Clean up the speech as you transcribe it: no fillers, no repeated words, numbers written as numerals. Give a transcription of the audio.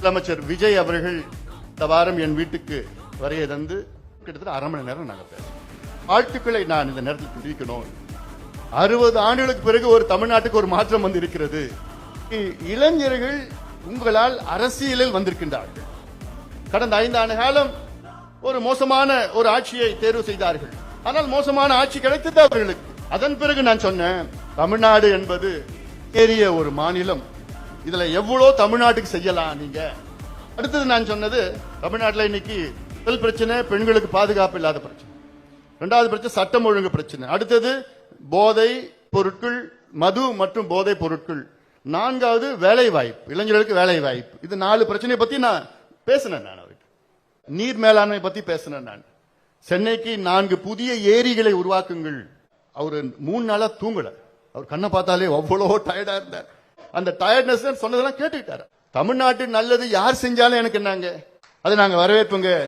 முதலமைச்சர் விஜய் அவர்கள் இந்த வாரம் என் வீட்டுக்கு வரைய தந்து கிட்டத்தட்ட அரை மணி நேரம் நாங்கள் பேசுறோம். வாழ்த்துக்களை நான் இந்த நேரத்தில் தெரிவிக்கணும். 60 ஆண்டுகளுக்கு பிறகு ஒரு தமிழ்நாட்டுக்கு ஒரு மாற்றம் வந்து இருக்கிறது. இளைஞர்கள் உங்களால் அரசியலில் வந்திருக்கின்றார்கள். கடந்த 5 ஆண்டு காலம் ஒரு மோசமான ஒரு ஆட்சியை தேர்வு செய்தார்கள். ஆனால் மோசமான ஆட்சி கிடைத்தது அவர்களுக்கு. அதன் பிறகு நான் சொன்னேன், தமிழ்நாடு என்பது ஏறிய ஒரு மாநிலம், இதுல எவ்வளவு தமிழ்நாட்டுக்கு செய்யலாம் நீங்க. அடுத்தது நான் சொன்னது, தமிழ்நாட்டில் இன்னைக்கு முதல் பிரச்சனை பெண்களுக்கு பாதுகாப்பு இல்லாத பிரச்சனை, 2வது பிரச்சனை சட்டம் ஒழுங்கு பிரச்சனை, அடுத்தது போதை பொருட்கள், மது மற்றும் போதை பொருட்கள், 4வது வேலை வாய்ப்பு, இளைஞர்களுக்கு வேலை வாய்ப்பு. இது 4 பிரச்சனையை பத்தி நான் பேசினேன். நான் அவருக்கு நீர் மேலாண்மை பத்தி பேசினேன். நான் சென்னைக்கு 4 புதிய ஏரிகளை உருவாக்குங்கள். அவர் 3 நாளா தூங்கல. அவர் கண்ணை பார்த்தாலே அவ்வளோ டயர்டா இருந்தார். அந்த டயர்ட்னஸ் சொன்னதெல்லாம் கேட்டுக்கிட்டாரு. தமிழ்நாட்டு நல்லது யார் செஞ்சாலும் எனக்கு என்னங்க, அதை நாங்க வரவேற்புங்க.